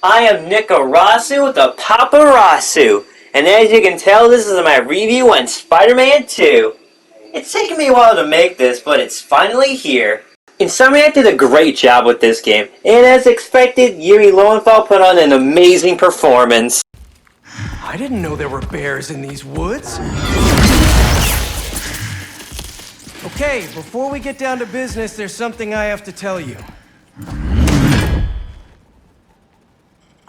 I am Nicarasu the Paparazzu, and as you can tell, this is my review on Spider-Man 2. It's taken me a while to make this, but it's finally here. Insomniac did a great job with this game, and as expected, Yuri Lowenthal put on an amazing performance. I didn't know there were bears in these woods. Okay, before we get down to business, there's something I have to tell you.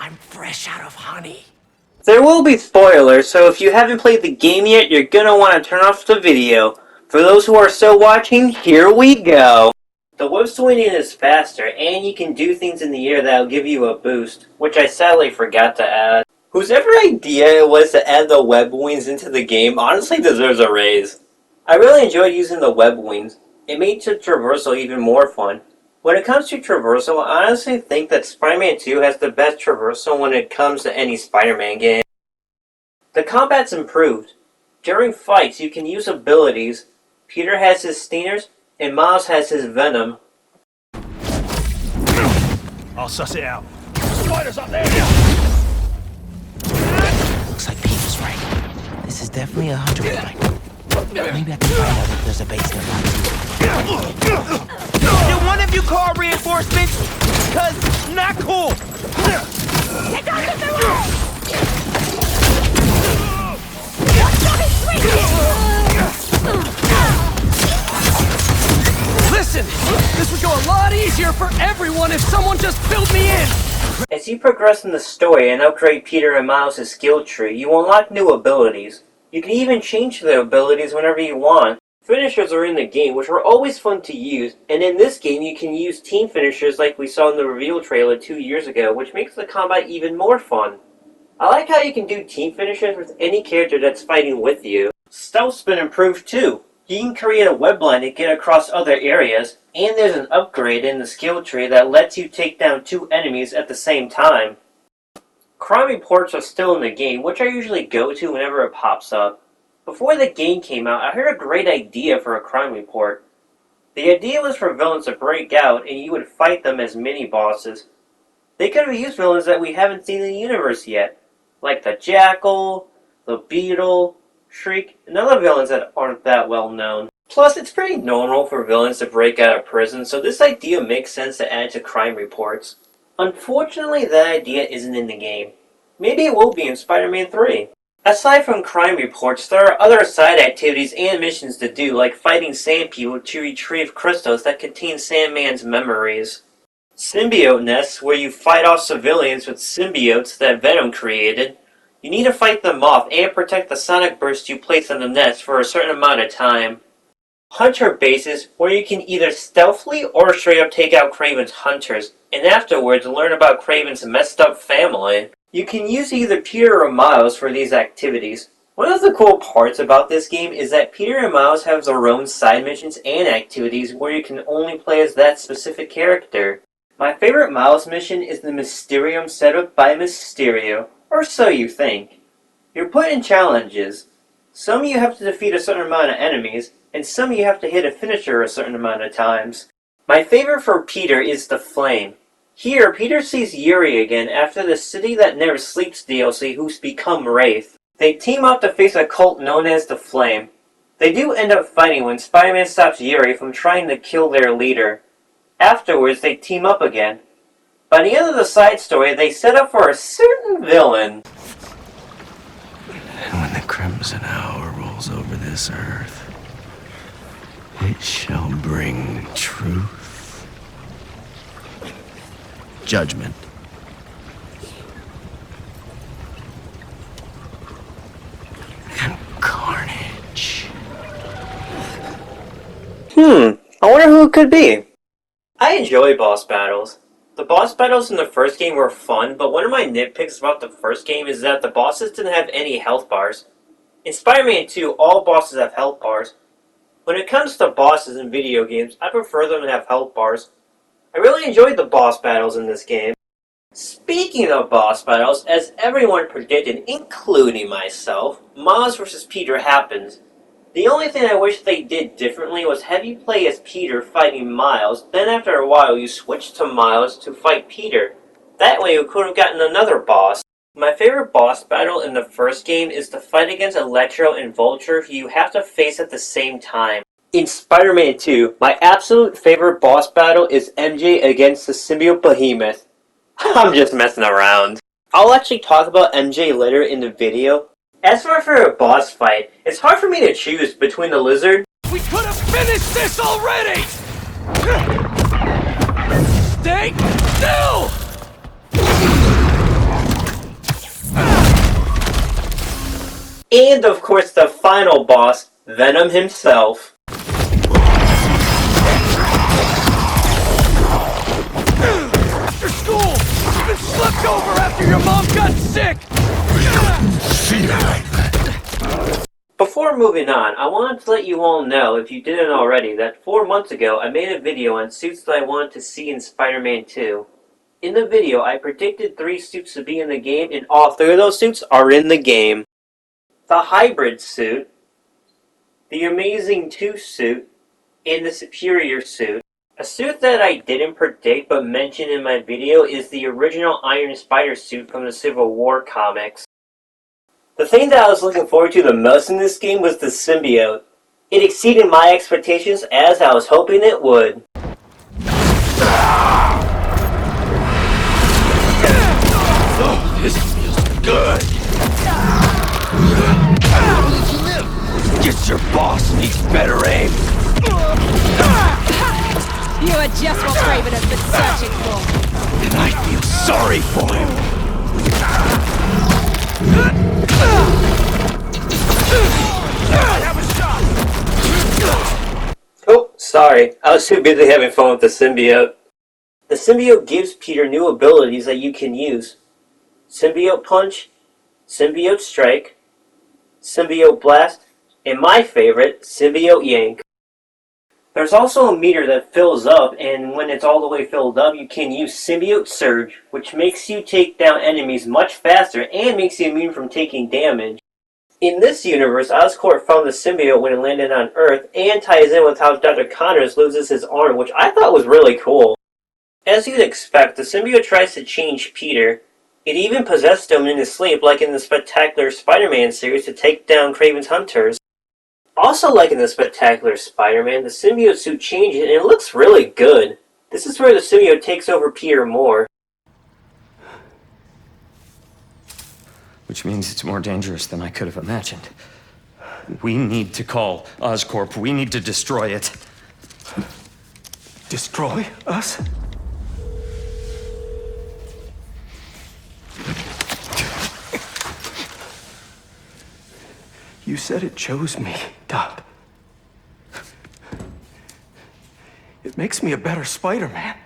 I'm fresh out of honey. There will be spoilers, so if you haven't played the game yet, you're gonna want to turn off the video. For those who are still watching, here we go! The web swinging is faster, and you can do things in the air that'll give you a boost, which I sadly forgot to add. Whosever idea it was to add the web wings into the game honestly deserves a raise. I really enjoyed using the web wings. It made the traversal even more fun. When it comes to traversal, I honestly think that Spider-Man 2 has the best traversal when it comes to any Spider-Man game. The combat's improved. During fights, you can use abilities. Peter has his Stingers, and Miles has his Venom. I'll suss it out. Spiders up there! Looks like Pete was right. This is definitely a hunter point. Maybe I can find out if there's a base nearby. Did one of you call reinforcements? Cause not cool. Get out of the way! Listen, this would go a lot easier for everyone if someone just filled me in. As you progress in the story and upgrade Peter and Miles' skill tree, you unlock new abilities. You can even change the abilities whenever you want. Finishers are in the game, which were always fun to use, and in this game you can use team finishers like we saw in the reveal trailer 2 years ago, which makes the combat even more fun. I like how you can do team finishers with any character that's fighting with you. Stealth's been improved too. You can create a web line to get across other areas, and there's an upgrade in the skill tree that lets you take down 2 enemies at the same time. Crime reports are still in the game, which I usually go to whenever it pops up. Before the game came out, I heard a great idea for a crime report. The idea was for villains to break out and you would fight them as mini-bosses. They could have used villains that we haven't seen in the universe yet, like the Jackal, the Beetle, Shriek, and other villains that aren't that well known. Plus, it's pretty normal for villains to break out of prison, so this idea makes sense to add to crime reports. Unfortunately, that idea isn't in the game. Maybe it will be in Spider-Man 3. Aside from crime reports, there are other side activities and missions to do, like fighting Sand People to retrieve crystals that contain Sandman's memories. Symbiote nests, where you fight off civilians with symbiotes that Venom created. You need to fight them off and protect the sonic bursts you place on the nest for a certain amount of time. Hunter bases, where you can either stealthily or straight up take out Kraven's hunters, and afterwards learn about Kraven's messed up family. You can use either Peter or Miles for these activities. One of the cool parts about this game is that Peter and Miles have their own side missions and activities where you can only play as that specific character. My favorite Miles mission is the Mysterium set up by Mysterio, or so you think. You're put in challenges. Some you have to defeat a certain amount of enemies, and some you have to hit a finisher a certain amount of times. My favorite for Peter is the Flame. Here, Peter sees Yuri again after the City That Never Sleeps DLC who's become Wraith. They team up to face a cult known as the Flame. They do end up fighting when Spider-Man stops Yuri from trying to kill their leader. Afterwards, they team up again. By the end of the side story, they set up for a certain villain. And when the crimson hour rolls over this earth, it shall bring truth, judgment, and carnage. I wonder who it could be. I enjoy boss battles. The boss battles in the first game were fun, but one of my nitpicks about the first game is that the bosses didn't have any health bars. In Spider-Man 2, all bosses have health bars. When it comes to bosses in video games, I prefer them to have health bars. I really enjoyed the boss battles in this game. Speaking of boss battles, as everyone predicted, including myself, Miles vs. Peter happens. The only thing I wish they did differently was have you play as Peter fighting Miles, then after a while you switch to Miles to fight Peter. That way we could have gotten another boss. My favorite boss battle in the first game is the fight against Electro and Vulture, who you have to face at the same time. In Spider-Man 2, my absolute favorite boss battle is MJ against the Symbiote Behemoth. I'm just messing around. I'll actually talk about MJ later in the video. As for my favorite boss fight, it's hard for me to choose between the Lizard. We could have finished this already! Stay still! And of course the final boss, Venom himself. Your school! You've been slept over after your mom got sick! Before moving on, I wanted to let you all know, if you didn't already, that 4 months ago I made a video on suits that I wanted to see in Spider-Man 2. In the video, I predicted 3 suits to be in the game, and all 3 of those suits are in the game. The Hybrid suit, the Amazing 2 suit, and the Superior suit. A suit that I didn't predict but mention in my video is the original Iron Spider suit from the Civil War comics. The thing that I was looking forward to the most in this game was the Symbiote. It exceeded my expectations as I was hoping it would. Oh, this feels good! Guess your boss needs better aim! You are just what Kraven has been searching for. And I feel sorry for him! Oh, sorry. I was too busy having fun with the Symbiote. The Symbiote gives Peter new abilities that you can use. Symbiote Punch, Symbiote Strike, Symbiote Blast, and my favorite, Symbiote Yank. There's also a meter that fills up, and when it's all the way filled up, you can use Symbiote Surge, which makes you take down enemies much faster and makes you immune from taking damage. In this universe, Oscorp found the symbiote when it landed on Earth, and ties in with how Dr. Connors loses his arm, which I thought was really cool. As you'd expect, the symbiote tries to change Peter. It even possessed him in his sleep, like in the Spectacular Spider-Man series, to take down Kraven's hunters. Also like in the Spectacular Spider-Man, the symbiote suit changes and it looks really good. This is where the symbiote takes over Peter more. Which means it's more dangerous than I could have imagined. We need to call Oscorp. We need to destroy it. Destroy us? You said it chose me, Doc. It makes me a better Spider-Man.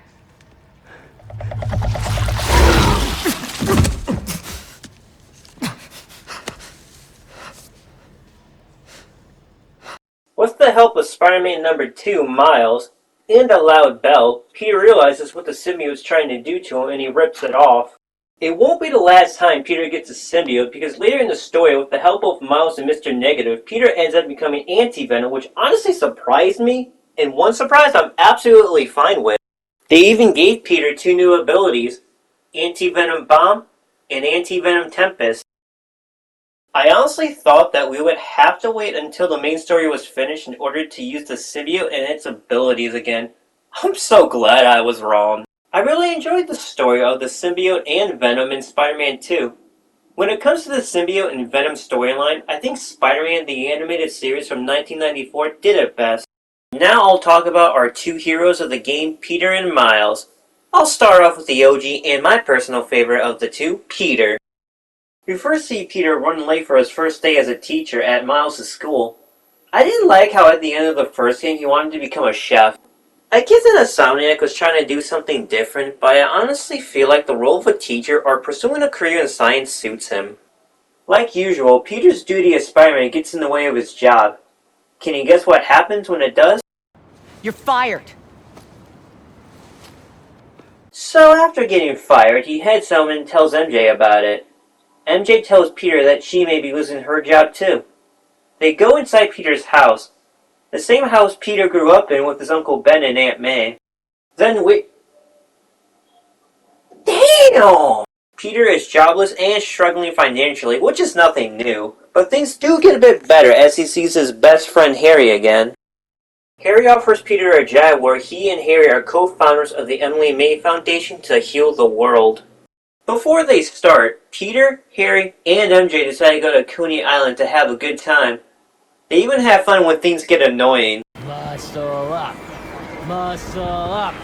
With the help of Spider-Man number 2, Miles, and a loud bell, Peter realizes what the symbiote's trying to do to him and he rips it off. It won't be the last time Peter gets a symbiote, because later in the story, with the help of Miles and Mr. Negative, Peter ends up becoming Anti-Venom, which honestly surprised me, and one surprise I'm absolutely fine with. They even gave Peter 2 new abilities, Anti-Venom Bomb and Anti-Venom Tempest. I honestly thought that we would have to wait until the main story was finished in order to use the symbiote and its abilities again. I'm so glad I was wrong. I really enjoyed the story of the symbiote and Venom in Spider-Man 2. When it comes to the symbiote and Venom storyline, I think Spider-Man the Animated Series from 1994 did it best. Now I'll talk about our 2 heroes of the game, Peter and Miles. I'll start off with the OG and my personal favorite of the 2, Peter. We first see Peter run late for his first day as a teacher at Miles' school. I didn't like how at the end of the first game he wanted to become a chef. I get that Insomniac was trying to do something different, but I honestly feel like the role of a teacher or pursuing a career in science suits him. Like usual, Peter's duty as Spider-Man gets in the way of his job. Can you guess what happens when it does? You're fired. So after getting fired, he heads home and tells MJ about it. MJ tells Peter that she may be losing her job too. They go inside Peter's house. The same house Peter grew up in with his Uncle Ben and Aunt May. Then Damn! Peter is jobless and struggling financially, which is nothing new, but things do get a bit better as he sees his best friend Harry again. Harry offers Peter a job where he and Harry are co-founders of the Emily May Foundation to heal the world. Before they start, Peter, Harry, and MJ decide to go to Coney Island to have a good time. They even have fun when things get annoying. Muscle up, muscle up,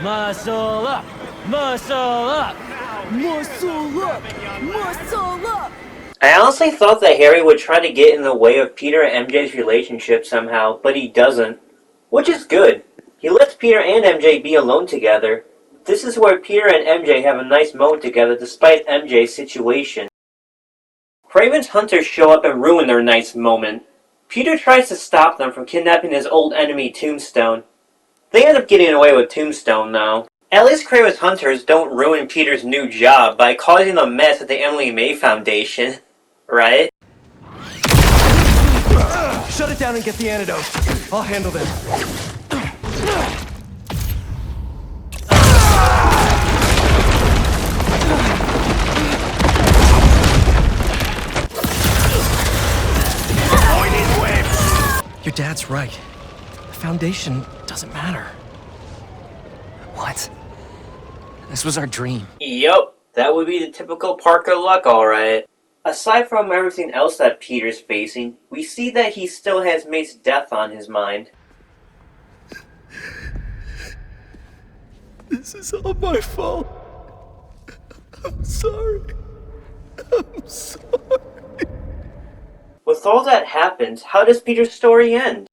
muscle up, muscle up, muscle up, muscle up. I honestly thought that Harry would try to get in the way of Peter and MJ's relationship somehow, but he doesn't. Which is good. He lets Peter and MJ be alone together. This is where Peter and MJ have a nice moment together despite MJ's situation. Kraven's hunters show up and ruin their nice moment. Peter tries to stop them from kidnapping his old enemy Tombstone. They end up getting away with Tombstone though. At least Kraven's hunters don't ruin Peter's new job by causing a mess at the Emily May Foundation. Right? Shut it down and get the antidote. I'll handle them. Your dad's right. The Foundation doesn't matter. What? This was our dream. Yup, that would be the typical Parker luck, alright. Aside from everything else that Peter's facing, we see that he still has Mate's death on his mind. This is all my fault. I'm sorry. I'm sorry. With all that happens, how does Peter's story end?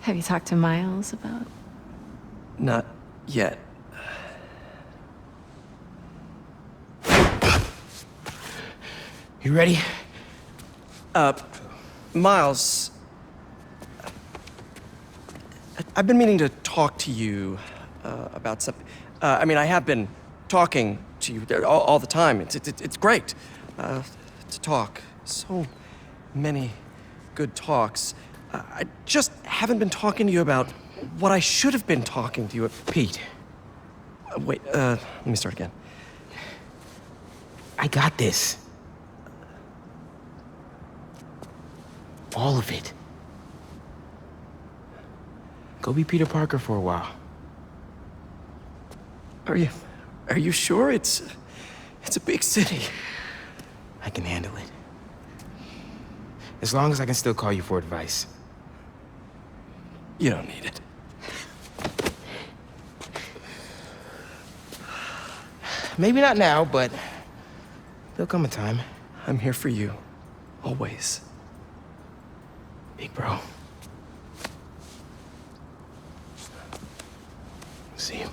Have you talked to Miles about... Not yet. You ready? Miles... I've been meaning to talk to you, about something. I mean, I have been talking to you all the time. It's great, to talk. So many good talks. I just haven't been talking to you about what I should have been talking to you about. Pete. Wait, let me start again. I got this. All of it. Go be Peter Parker for a while. Are you sure? It's a big city. I can handle it. As long as I can still call you for advice. You don't need it. Maybe not now, but there'll come a time. I'm here for you. Always. Big bro. See you.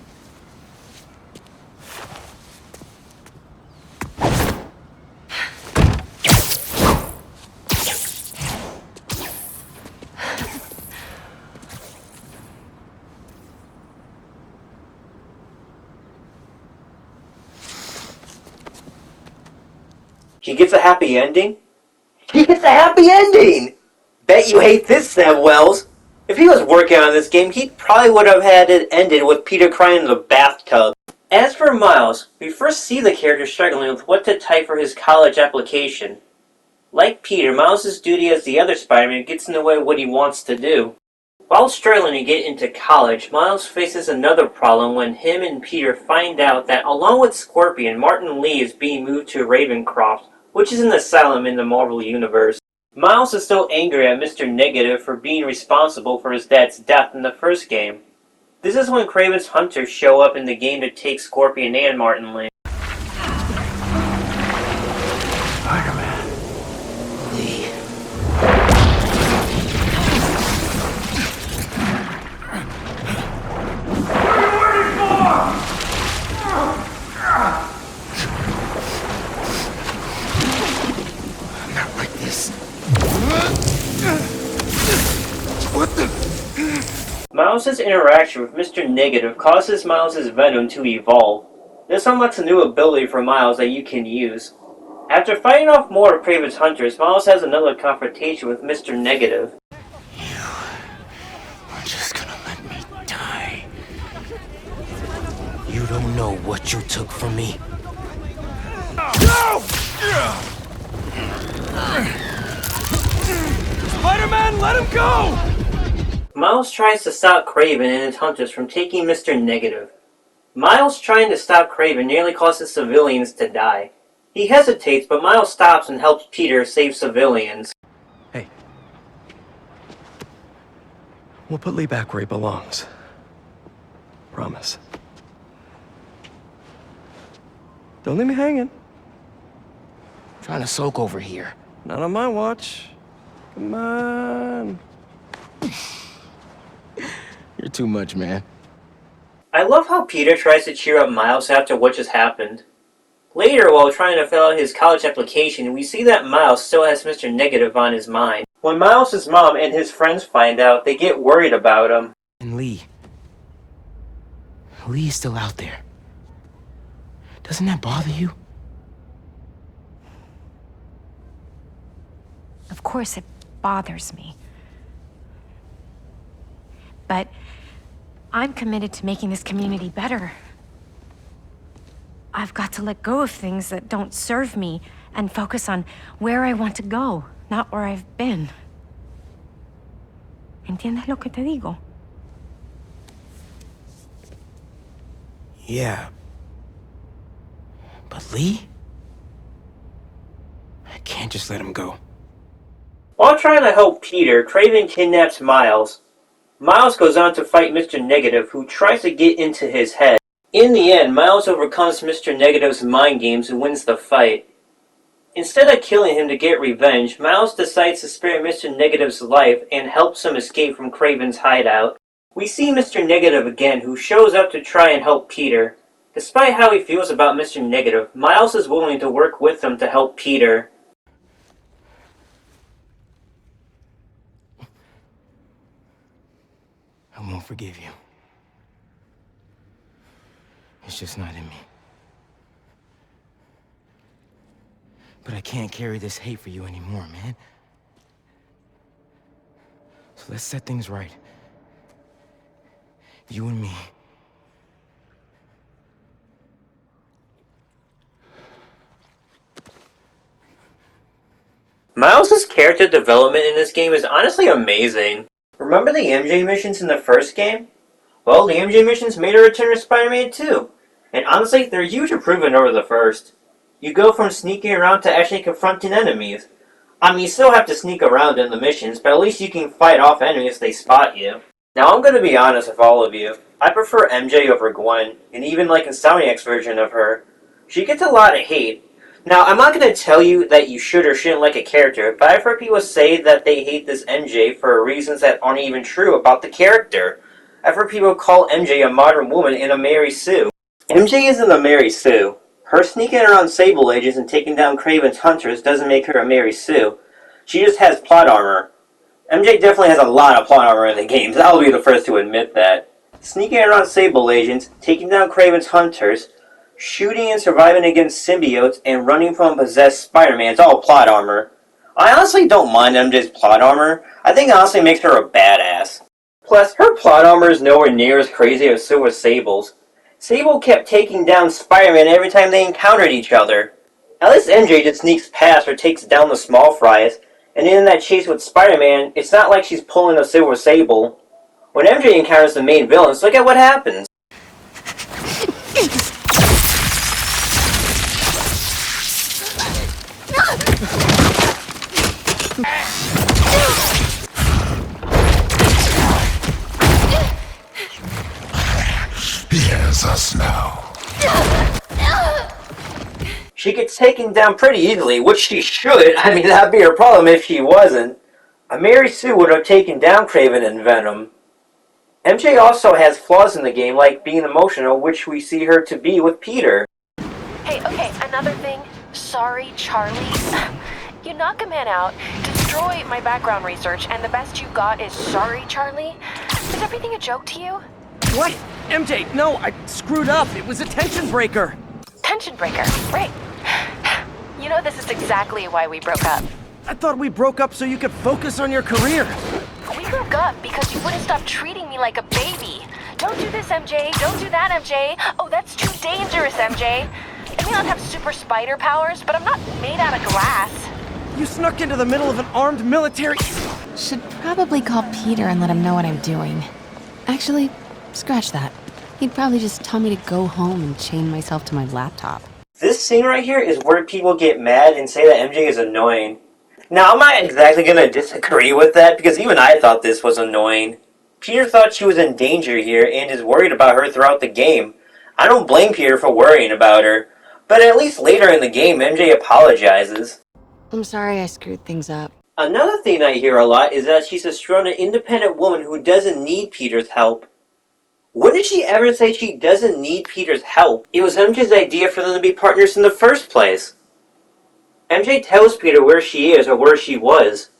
He gets a happy ending? He gets a happy ending! Bet you hate this, Sam Wells. If he was working on this game, he probably would have had it ended with Peter crying in the bathtub. As for Miles, we first see the character struggling with what to type for his college application. Like Peter, Miles' duty as the other Spider-Man gets in the way of what he wants to do. While struggling to get into college, Miles faces another problem when him and Peter find out that along with Scorpion, Martin Lee is being moved to Ravencroft, which is an asylum in the Marvel Universe. Miles is still angry at Mr. Negative for being responsible for his dad's death in the first game. This is when Kraven's hunters show up in the game to take Scorpion and Martin Lee. Spider-Man. Lee. Not like this. What? Miles' interaction with Mr. Negative causes Miles' Venom to evolve. This unlocks a new ability for Miles that you can use. After fighting off more of Kraven's hunters, Miles has another confrontation with Mr. Negative. You are just gonna let me die. You don't know what you took from me. No! Spider-Man, let him go! Miles tries to stop Kraven and his hunters from taking Mr. Negative. Miles trying to stop Kraven nearly causes civilians to die. He hesitates, but Miles stops and helps Peter save civilians. Hey. We'll put Lee back where he belongs. Promise. Don't leave me hanging. Trying to soak over here. Not on my watch. Come on. You're too much, man. I love how Peter tries to cheer up Miles after what just happened. Later, while trying to fill out his college application, we see that Miles still has Mr. Negative on his mind. When Miles' mom and his friends find out, they get worried about him. And Lee. Lee's still out there. Doesn't that bother you? Of course it bothers me. But I'm committed to making this community better. I've got to let go of things that don't serve me and focus on where I want to go, not where I've been. ¿Entiendes lo que te digo? Yeah. But Lee? I can't just let him go. While trying to help Peter, Kraven kidnaps Miles. Miles goes on to fight Mr. Negative, who tries to get into his head. In the end, Miles overcomes Mr. Negative's mind games and wins the fight. Instead of killing him to get revenge, Miles decides to spare Mr. Negative's life and helps him escape from Kraven's hideout. We see Mr. Negative again, who shows up to try and help Peter. Despite how he feels about Mr. Negative, Miles is willing to work with him to help Peter. I won't forgive you. It's just not in me. But I can't carry this hate for you anymore, man. So let's set things right. You and me. Miles' character development in this game is honestly amazing. Remember the MJ missions in the first game? Well, the MJ missions made a return to Spider-Man 2. And honestly, they're huge improvement over the first. You go from sneaking around to actually confronting enemies. I mean, you still have to sneak around in the missions, but at least you can fight off enemies if they spot you. Now, I'm gonna be honest with all of you. I prefer MJ over Gwen, and even like Insomniac's version of her. She gets a lot of hate. Now, I'm not going to tell you that you should or shouldn't like a character, but I've heard people say that they hate this MJ for reasons that aren't even true about the character. I've heard people call MJ a modern woman and a Mary Sue. MJ isn't a Mary Sue. Her sneaking around Sable agents and taking down Kraven's hunters doesn't make her a Mary Sue. She just has plot armor. MJ definitely has a lot of plot armor in the games, I'll be the first to admit that. Sneaking around Sable agents, taking down Kraven's hunters, shooting and surviving against symbiotes, and running from a possessed Spider-Man is all plot armor. I honestly don't mind MJ's plot armor. I think it honestly makes her a badass. Plus, her plot armor is nowhere near as crazy as Silver Sable's. Sable kept taking down Spider-Man every time they encountered each other. At least MJ just sneaks past or takes down the small fries, and in that chase with Spider-Man, it's not like she's pulling a Silver Sable. When MJ encounters the main villains, look at what happens. He has us now. She gets taken down pretty easily, which she should. I mean, that'd be her problem if she wasn't. A Mary Sue would have taken down Kraven and Venom. MJ also has flaws in the game, like being emotional, which we see her to be with Peter. Hey, okay, another thing. Sorry, Charlie. You knock a man out, destroy my background research, and the best you got is sorry, Charlie? Is everything a joke to you? What? MJ, no, I screwed up. It was a tension breaker. Tension breaker, right. You know this is exactly why we broke up. I thought we broke up so you could focus on your career. We broke up because you wouldn't stop treating me like a baby. Don't do this, MJ. Don't do that, MJ. Oh, that's too dangerous, MJ. I may not have super spider powers, but I'm not made out of glass. You snuck into the middle of an armed military... Should probably call Peter and let him know what I'm doing. Actually, scratch that. He'd probably just tell me to go home and chain myself to my laptop. This scene right here is where people get mad and say that MJ is annoying. Now, I'm not exactly going to disagree with that, because even I thought this was annoying. Peter thought she was in danger here and is worried about her throughout the game. I don't blame Peter for worrying about her, but at least later in the game, MJ apologizes. I'm sorry I screwed things up. Another thing I hear a lot is that she's a strong and independent woman who doesn't need Peter's help. When did she ever say she doesn't need Peter's help? It was MJ's idea for them to be partners in the first place. MJ tells Peter where she is or where she was.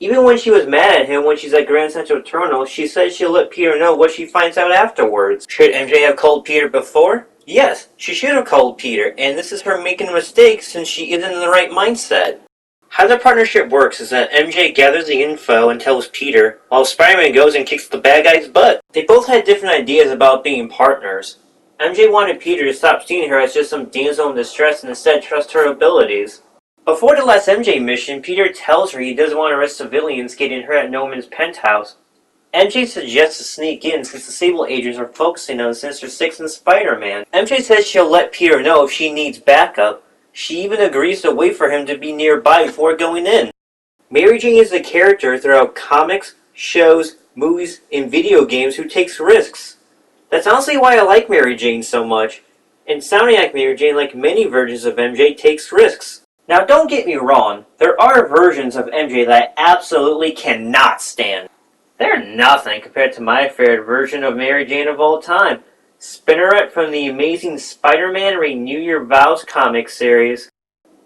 Even when she was mad at him when she's at Grand Central Terminal, she said she'll let Peter know what she finds out afterwards. Should MJ have called Peter before? Yes, she should have called Peter, and this is her making a mistake since she isn't in the right mindset. How the partnership works is that MJ gathers the info and tells Peter, while Spider-Man goes and kicks the bad guy's butt. They both had different ideas about being partners. MJ wanted Peter to stop seeing her as just some damsel in distress and instead trust her abilities. Before the last MJ mission, Peter tells her he doesn't want to risk civilians getting hurt at Norman's penthouse. MJ suggests to sneak in since the Sable agents are focusing on Sinister Six and Spider-Man. MJ says she'll let Peter know if she needs backup. She even agrees to wait for him to be nearby before going in. Mary Jane is a character throughout comics, shows, movies, and video games who takes risks. That's honestly why I like Mary Jane so much. Insomniac Mary Jane, like many versions of MJ, takes risks. Now don't get me wrong, there are versions of MJ that I absolutely cannot stand. They're nothing compared to my favorite version of Mary Jane of all time. Spinneret from the Amazing Spider-Man Renew Your Vows comic series.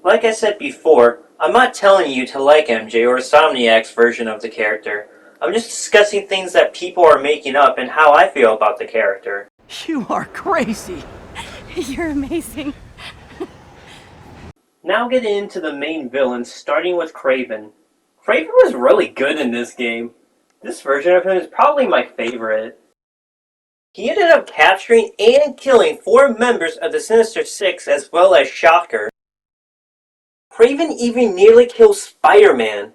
Like I said before, I'm not telling you to like MJ or Insomniac's version of the character. I'm just discussing things that people are making up and how I feel about the character. You are crazy. You're amazing. Now getting into the main villains, starting with Kraven. Kraven was really good in this game. This version of him is probably my favorite. He ended up capturing and killing 4 members of the Sinister Six as well as Shocker. Kraven even nearly kills Spider-Man.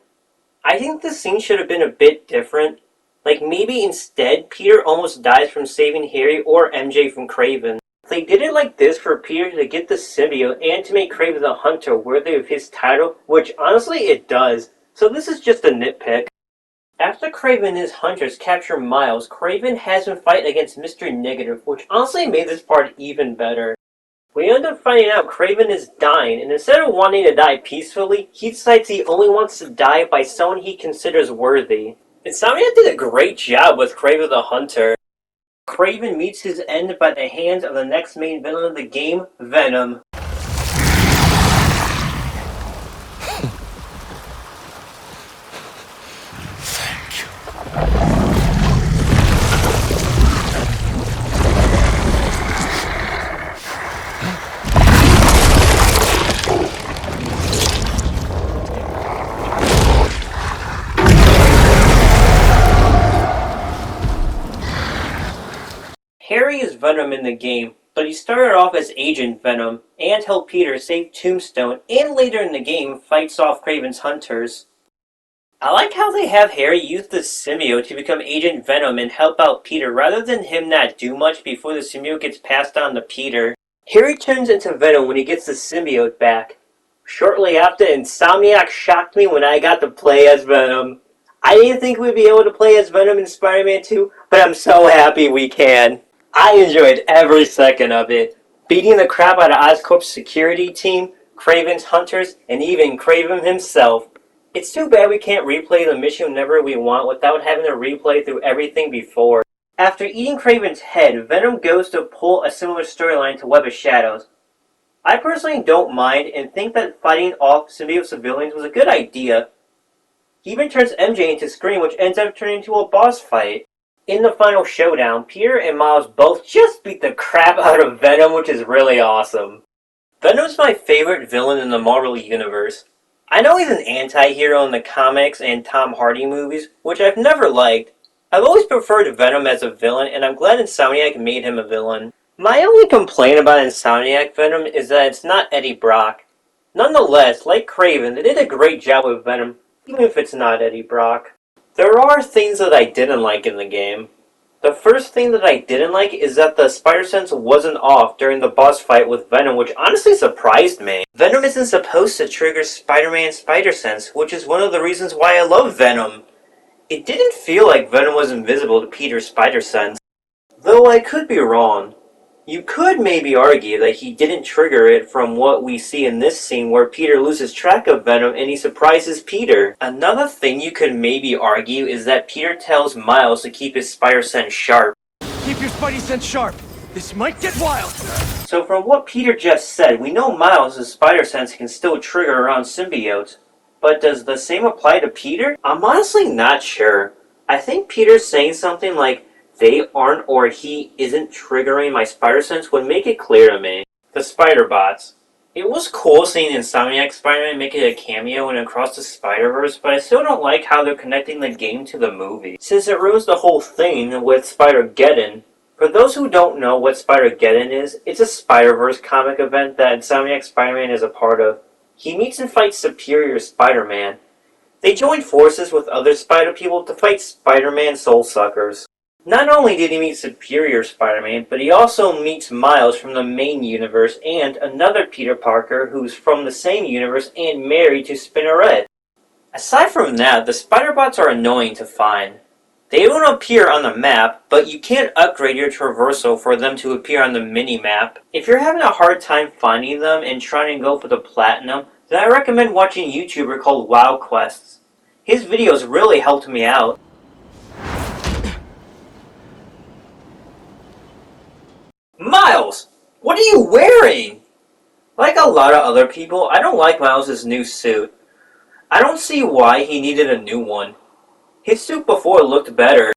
I think the scene should have been a bit different. Like maybe instead Peter almost dies from saving Harry or MJ from Kraven. They did it like this for Peter to get the symbiote and to make Kraven the Hunter worthy of his title, which honestly it does. So this is just a nitpick. After Kraven and his hunters capture Miles, Kraven has him fight against Mr. Negative, which honestly made this part even better. We end up finding out Kraven is dying, and instead of wanting to die peacefully, he decides he only wants to die by someone he considers worthy. Insomniac did a great job with Kraven the Hunter. Kraven meets his end by the hands of the next main villain of the game, Venom. Harry is Venom in the game, but he started off as Agent Venom, and helped Peter save Tombstone, and later in the game fights off Kraven's hunters. I like how they have Harry use the symbiote to become Agent Venom and help out Peter rather than him not do much before the symbiote gets passed on to Peter. Harry turns into Venom when he gets the symbiote back. Shortly after, Insomniac shocked me when I got to play as Venom. I didn't think we'd be able to play as Venom in Spider-Man 2, but I'm so happy we can. I enjoyed every second of it, beating the crap out of Oscorp's security team, Kraven's hunters, and even Kraven himself. It's too bad we can't replay the mission whenever we want without having to replay through everything before. After eating Kraven's head, Venom goes to pull a similar storyline to Web of Shadows. I personally don't mind and think that fighting off symbiote civilians was a good idea. He even turns MJ into Scream, which ends up turning into a boss fight. In the final showdown, Peter and Miles both just beat the crap out of Venom, which is really awesome. Venom's my favorite villain in the Marvel Universe. I know he's an anti-hero in the comics and Tom Hardy movies, which I've never liked. I've always preferred Venom as a villain, and I'm glad Insomniac made him a villain. My only complaint about Insomniac Venom is that it's not Eddie Brock. Nonetheless, like Kraven, they did a great job with Venom, even if it's not Eddie Brock. There are things that I didn't like in the game. The first thing that I didn't like is that the spider sense wasn't off during the boss fight with Venom, which honestly surprised me. Venom isn't supposed to trigger Spider-Man's spider sense, which is one of the reasons why I love Venom. It didn't feel like Venom was invisible to Peter's spider sense. Though I could be wrong. You could maybe argue that he didn't trigger it from what we see in this scene where Peter loses track of Venom and he surprises Peter. Another thing you could maybe argue is that Peter tells Miles to keep his spider sense sharp. Keep your spidey sense sharp. This might get wild. So from what Peter just said, we know Miles' spider sense can still trigger around symbiotes. But does the same apply to Peter? I'm honestly not sure. I think Peter's saying something like, they aren't or he isn't triggering my spider sense would make it clear to me. The Spider Bots. It was cool seeing Insomniac Spider-Man make it a cameo in Across the Spider-Verse, but I still don't like how they're connecting the game to the movie, since it ruins the whole thing with Spider-Geddon. For those who don't know what Spider-Geddon is, it's a Spider-Verse comic event that Insomniac Spider-Man is a part of. He meets and fights Superior Spider-Man. They join forces with other Spider people to fight Spider-Man Soul Suckers. Not only did he meet Superior Spider-Man, but he also meets Miles from the main universe and another Peter Parker who's from the same universe and married to Spinneret. Aside from that, the Spider-Bots are annoying to find. They don't appear on the map, but you can't upgrade your traversal for them to appear on the mini-map. If you're having a hard time finding them and trying to go for the Platinum, then I recommend watching a YouTuber called WoW Quests. His videos really helped me out. Miles! What are you wearing? Like a lot of other people, I don't like Miles' new suit. I don't see why he needed a new one. His suit before looked better.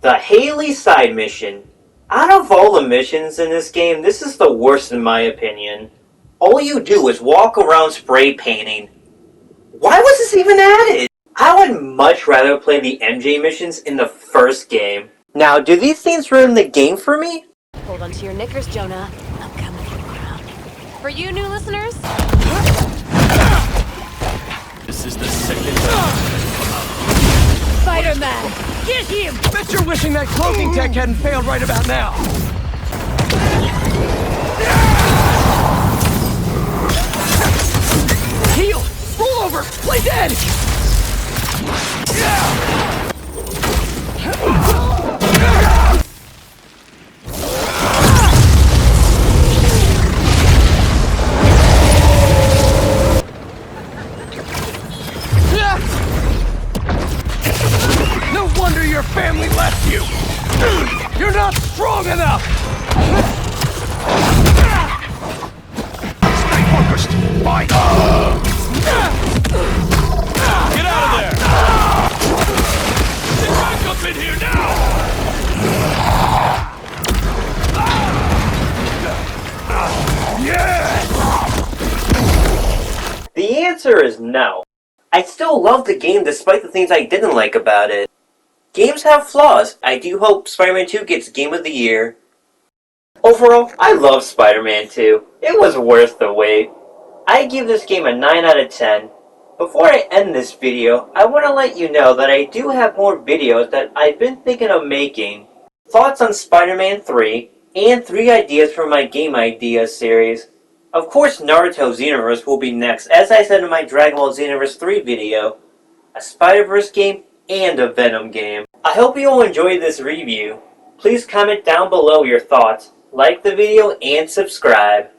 The Haley side mission. Out of all the missions in this game, this is the worst in my opinion. All you do is walk around spray painting. Why was this even added? I would much rather play the MJ missions in the first game. Now, do these things ruin the game for me? Hold on to your knickers, Jonah. I'm coming for the crown. For you new listeners, This is the second Spider-Man! Get him! Bet you're wishing that cloaking tech hadn't failed right about now. Heal! Roll over! Play dead! No wonder your family left you! You're not strong enough! Stay focused! Fight! Get out of there! Get back up in here now! Yes! The answer is no. I still love the game despite the things I didn't like about it. Games have flaws. I do hope Spider-Man 2 gets Game of the Year. Overall, I love Spider-Man 2. It was worth the wait. I give this game a 9 out of 10. Before I end this video, I want to let you know that I do have more videos that I've been thinking of making. Thoughts on Spider-Man 3, and 3 ideas for my Game Ideas series. Of course, Naruto Xenoverse will be next, as I said in my Dragon Ball Xenoverse 3 video. A Spider-Verse game and a Venom game. I hope you all enjoyed this review. Please comment down below your thoughts, like the video, and subscribe.